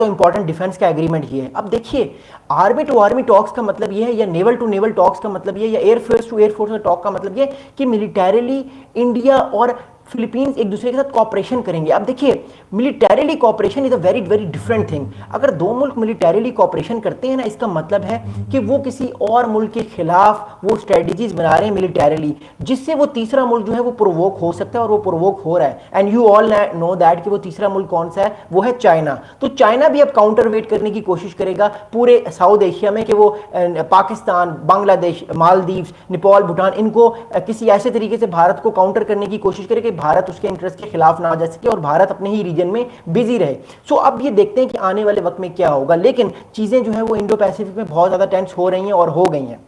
तो important defence का agreement ये है। अब देखिए, आर्मी टू आर्मी टॉक्स का मतलब ये है, या नेवल टू नेवल टॉक्स का मतलब ये है, या एयरफोर्स टू एयरफोर्स टॉक का मतलब ये है कि मिलिटरीली इंडिया और फिलीपींस एक दूसरे के साथ कॉपरेशन करेंगे। अब देखिए, militarily cooperation is a very very different thing. अगर दो मुल्क मिलिटरीली कॉपरेशन करते हैं ना, इसका मतलब है कि वो किसी और मुल्क के खिलाफ वो स्ट्रेटजीज बना रहे हैं मिलिटरीली, जिससे वो तीसरा मुल्क जो है वो प्रोवोक हो सकता है, और वो प्रोवोक हो रहा है। And you all know that कि वो तीसरा मुल्क कौन सा है, वो है चाइना। तो चाइना भी अब काउंटर वेट करने की कोशिश करेगा पूरे साउथ एशिया में, कि वो पाकिस्तान, बांग्लादेश, मालदीव्स, नेपाल, भूटान, इनको किसी ऐसे तरीके से भारत को काउंटर करने की कोशिश करे कि भारत उसके इंटरेस्ट के खिलाफ ना जा सके और भारत अपने ही रीजन में बिजी रहे। सो अब ये देखते हैं कि आने वाले वक्त में क्या होगा, लेकिन चीजें जो है वो इंडो पैसिफिक में बहुत ज्यादा टेंस हो रही हैं और हो गई हैं।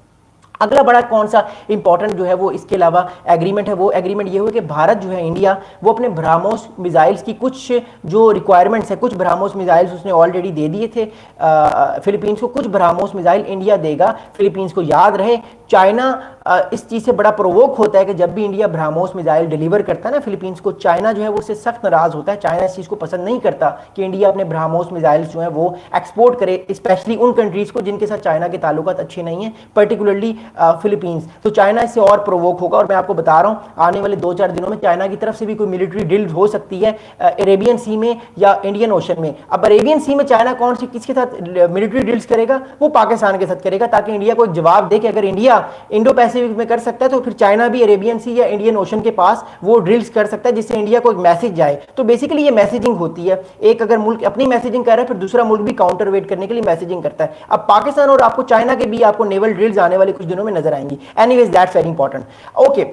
अगला बड़ा कौन सा इंपॉर्टेंट जो है वो इसके अलावा एग्रीमेंट है, वो एग्रीमेंट ये हुआ कि भारत जो है, इंडिया, वो अपने ब्रह्मोस मिसाइल्स की कुछ जो रिक्वायरमेंट्स है, कुछ ब्रह्मोस मिसाइल्स उसने ऑलरेडी दे दिए थे फिलीपींस को। कुछ ब्रह्मोस मिसाइल इंडिया देगा फिलीपींस को। याद रहे, चाइना इस चीज़ से बड़ा प्रोवोक होता है कि जब भी इंडिया ब्रह्मोस मिसाइल डिलीवर करता है ना फिलीपींस को, चाइना जो है वो उससे सख्त नाराज होता है। चाइना इस चीज़ को पसंद नहीं करता कि इंडिया अपने ब्रह्मोस मिसाइल्स जो है वो एक्सपोर्ट करे, स्पेशली उन कंट्रीज को जिनके साथ चाइना के ताल्लुकात अच्छे नहीं हैं, पर्टिकुलरली फिलीपींस। तो चाइना इससे और प्रोवोक होगा, और मैं आपको बता रहा हूँ आने वाले 2-4 दिनों में चाइना की तरफ से भी कोई मिलिट्री ड्रिल हो सकती है अरेबियन सी में या इंडियन ओशन में। अब अरेबियन सी में चाइना कौन सी किसके साथ मिलिट्री ड्रिल्स करेगा, वो पाकिस्तान के साथ करेगा, ताकि इंडिया को एक जवाब दे कि अगर इंडिया इंडो पैसिफिक में कर सकता है तो फिर चाइना भी अरेबियन सी या इंडियन ओशन के पास वो ड्रिल्स कर सकता है, जिससे इंडिया को एक मैसेज जाए। तो बेसिकली ये मैसेजिंग होती है, एक अगर मुल्क अपनी मैसेजिंग कर रहा है, फिर दूसरा मुल्क भी काउंटर वेट करने के लिए मैसेजिंग करता है। अब पाकिस्तान और आपको चाइना के भी आपको नेवल ड्रिल्स आने वाले कुछ दिनों में नजर आएंगी। Anyways that's very important. Okay,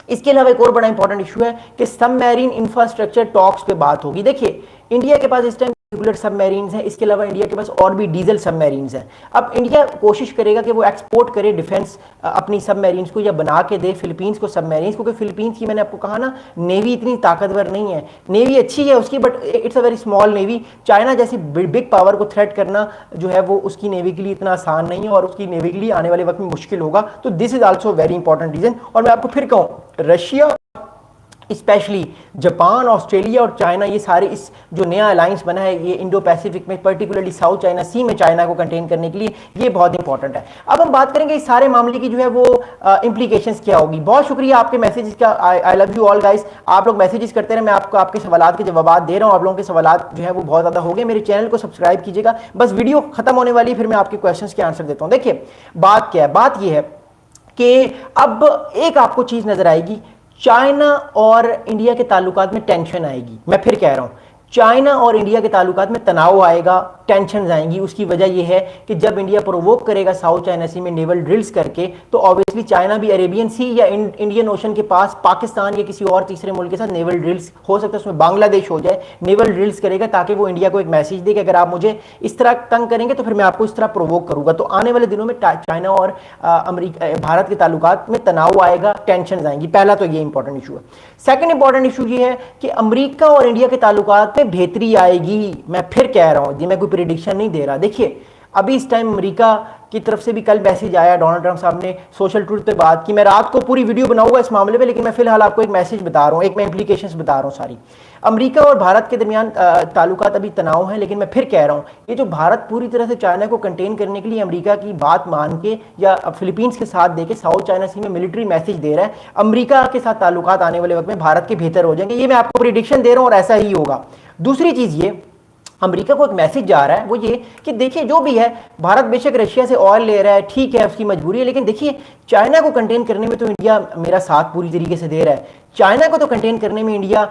इसके अलावा एक और बड़ा इंपॉर्टेंट इशू है कि सबमरीन इंफ्रास्ट्रक्चर टॉक्स पे बात होगी। देखिए, इंडिया के पास इस टाइम रेगुलर सबमरीन्स हैं, इसके अलावा इंडिया के पास और भी डीजल सबमरीन्स हैं। अब इंडिया कोशिश करेगा कि वो एक्सपोर्ट करे डिफेंस अपनी सबमरीन्स को, या बना के दे फिलीपींस को सबमरीन्स, क्योंकि फिलीपींस की मैंने आपको कहा ना, नेवी इतनी ताकतवर नहीं है। नेवी अच्छी है उसकी, but it's a very small navy. China जैसी बिग पावर को थ्रेट करना जो है वो उसकी नेवी के लिए इतना आसान नहीं है, और उसकी नेवी के लिए आने वाले वक्त में मुश्किल होगा। तो this is also very important reason. और मैं आपको फिर कहूँ, रशिया, स्पेशली जापान, ऑस्ट्रेलिया और चाइना, ये सारे इस जो नया अलायंस बना है ये इंडो पैसिफिक में, पर्टिकुलरली साउथ चाइना सी में चाइना को कंटेन करने के लिए, ये बहुत इंपॉर्टेंट है। अब हम बात करेंगे इस सारे मामले की जो है वो इंप्लीकेशंस क्या होगी। बहुत शुक्रिया आपके मैसेजेस का, I love you all guys. आप लोग मैसेजेस करते रहे, मैं आपको आपके सवालात के जवाब दे रहा हूँ। आप लोगों के सवालात जो है वो बहुत ज़्यादा हो गए। मेरे चैनल को सब्सक्राइब कीजिएगा। बस वीडियो खत्म होने वाली है, फिर मैं आपके क्वेश्चन के आंसर देता हूँ। देखिए, बात क्या है, बात यह है कि अब एक आपको चीज़ नजर आएगी, चाइना और इंडिया के ताल्लुकात में टेंशन आएगी। मैं फिर कह रहा हूं, चाइना और इंडिया के ताल्लुकात में तनाव आएगा, टेंशन आएंगी। उसकी वजह यह है कि जब इंडिया प्रोवोक करेगा साउथ चाइना सी में नेवल ड्रिल्स करके, तो ऑब्वियसली चाइना भी अरेबियन सी या इंडियन ओशन के पास पाकिस्तान या किसी और तीसरे मुल्क के साथ नेवल ड्रिल्स हो सकता है, उसमें बांग्लादेश हो जाए, नेवल ड्रिल्स करेगा, ताकि वो इंडिया को एक मैसेज दे कि अगर आप मुझे इस तरह तंग करेंगे तो फिर मैं आपको इस तरह प्रोवोक करूंगा। तो आने वाले दिनों में चाइना और अमेरिका, भारत के ताल्लुकात में तनाव आएगा, टेंशन आएंगी। पहला तो ये इंपॉर्टेंट इशू है। सेकंड इंपॉर्टेंट इशू ये है कि अमेरिका और इंडिया के ताल्लुकात में बेहतरी आएगी। मैं फिर कह रहा हूं, मैं कोई प्रेडिक्शन नहीं दे रहा। देखिए, अभी इस टाइम अमेरिका की तरफ से भी कल मैसेज आया, डोनाल्ड ट्रंप साहब ने सोशल ट्रूथ पे बात की। मैं रात को पूरी वीडियो बनाऊंगा इस मामले में, लेकिन मैं फिलहाल आपको एक मैसेज बता रहा हूं, एक मैं इंप्लीकेशंस बता रहा हूं सारी। अमेरिका और भारत के दरमियान ताल्लुकात अभी तनाव है, लेकिन मैं फिर कह रहा हूं, ये जो भारत पूरी तरह से चाइना को कंटेन करने के लिए अमेरिका की बात मान के या फिलीपींस के साथ देके साउथ चाइना सी में मिलिट्री मैसेज दे रहा है, अमेरिका के साथ ताल्लुकात आने वाले वक्त में भारत के बेहतर हो जाएंगे। ये मैं आपको प्रेडिक्शन दे रहा हूं और ऐसा ही होगा। दूसरी चीज ये, अमेरिका को एक मैसेज जा रहा है, वो ये कि देखिए जो भी है, भारत बेशक रशिया से ऑयल ले रहा है, ठीक है, उसकी मजबूरी है, लेकिन देखिए चाइना को कंटेन करने में तो इंडिया मेरा साथ पूरी तरीके से दे रहा है। चाइना को तो कंटेन करने में इंडिया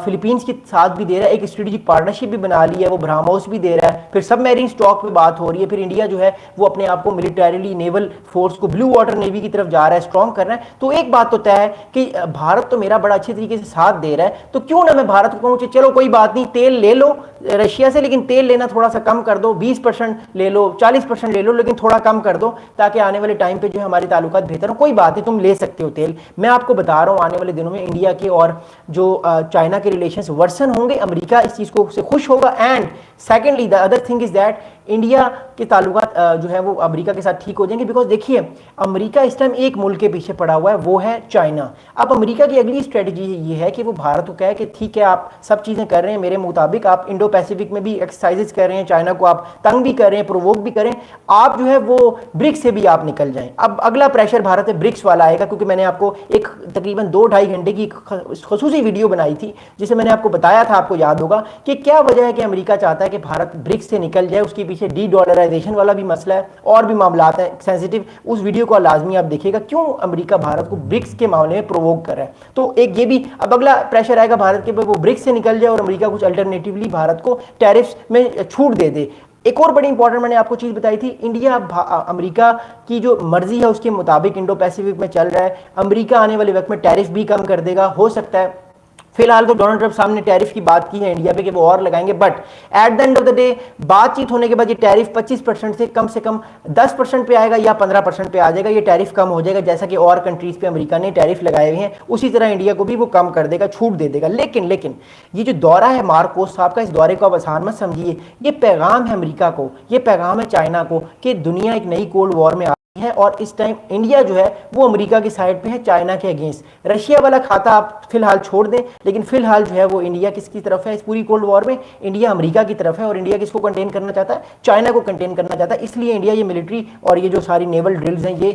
फिलीपींस के साथ भी दे रहा है, एक स्ट्रेटेजिक पार्टनरशिप भी बना ली है, वो ब्रह्मोस भी दे रहा है, फिर सबमरीन स्टॉक पे बात हो रही है, फिर इंडिया जो है वो अपने आप को मिलिटरीली नेवल फोर्स को ब्लू वाटर नेवी की तरफ जा रहा है, स्ट्रॉन्ग कर रहा है। तो एक बात तो तय है कि भारत तो मेरा बड़ा अच्छे तरीके से साथ दे रहा है, तो क्यों ना मैं भारत को कहूँ चलो कोई बात नहीं, तेल ले लो रशिया से, लेकिन तेल लेना थोड़ा सा कम कर दो, 20% ले लो, 40% ले लो, लेकिन थोड़ा कम कर दो, ताकि आने वाले टाइम पे जो है हमारे ताल्लुकात बेहतर हो। कोई बात नहीं, तुम ले सकते हो तेल। मैं आपको बता रहा हूँ आने वाले दिनों में इंडिया के और जो चाइना के रिलेशंस वर्सन होंगे, अमेरिका इस चीज को से खुश होगा। And secondly the other thing is that India के ताल्लुकात जो है वो अमेरिका के साथ ठीक हो जाएंगे। बिकॉज देखिए, अमेरिका इस टाइम एक मुल्क के पीछे पड़ा हुआ है, वो है चाइना। अब अमेरिका की अगली स्ट्रेटजी ये है कि वो भारत को कहे कि ठीक है, आप सब चीज़ें कर रहे हैं मेरे मुताबिक, आप इंडो पैसिफिक में भी एक्सरसाइजेस कर रहे हैं, चाइना को आप तंग भी कर रहे हैं, प्रोवोक भी करें, आप जो है वो ब्रिक्स से भी आप निकल जाएं। अब अगला प्रेशर भारत है ब्रिक्स वाला आएगा, क्योंकि मैंने आपको एक तकरीबन 2-2.5 घंटे की खसूसी वीडियो बनाई थी जिसे मैंने आपको बताया था, आपको याद होगा, कि क्या वजह है कि अमेरिका चाहता है कि भारत ब्रिक्स से निकल जाए। उसके पीछे डी डॉलराइजेशन वाला भी मसला है और भी मामला हैं सेंसिटिव। उस वीडियो को लाजमी आप देखिएगा, क्यों अमेरिका भारत को ब्रिक्स के मामले में प्रोवोक कर रहा है। तो एक ये भी अब अगला प्रेशर आएगा भारत के, वो ब्रिक्स से निकल जाए और अमेरिका कुछ अल्टरनेटिवली भारत को टैरिफ्स में छूट दे दे। एक और बड़ी इंपॉर्टेंट मैंने आपको चीज बताई थी, इंडिया अमेरिका की जो मर्जी है उसके मुताबिक इंडो पैसिफिक में चल रहा है। अमेरिका आने वाले वक्त में टैरिफ भी कम कर देगा, हो सकता है। फिलहाल तो डोनाल्ड ट्रंप सामने टैरिफ की बात की है इंडिया पे कि वो और लगाएंगे, but at the end of the day बातचीत होने के बाद ये टैरिफ 25% से कम 10% पे आएगा या 15% पे आ जाएगा। ये टैरिफ कम हो जाएगा, जैसा कि और कंट्रीज पे अमेरिका ने टैरिफ लगाए हुए हैं, उसी तरह इंडिया को भी वो कम कर देगा, छूट दे देगा। लेकिन ये जो दौरा है मार्कोस साहब का, इस दौरे को आप आसान मत समझिए। ये पैगाम है अमेरिका को, ये पैगाम है चाइना को कि दुनिया एक नई कोल्ड वॉर में है और इस टाइम इंडिया जो है वो अमेरिका की साइड पे है, चाइना के अगेंस्ट। रशिया वाला खाता आप फिलहाल छोड़ दें, लेकिन फिलहाल जो है वो इंडिया किसकी तरफ है इस पूरी कोल्ड वॉर में? इंडिया अमेरिका की तरफ है। और इंडिया किसको कंटेन करना चाहता है? चाइना को कंटेन करना चाहता है। इसलिए इंडिया ये मिलिट्री और ये जो सारी नेवल ड्रिल्स हैं ये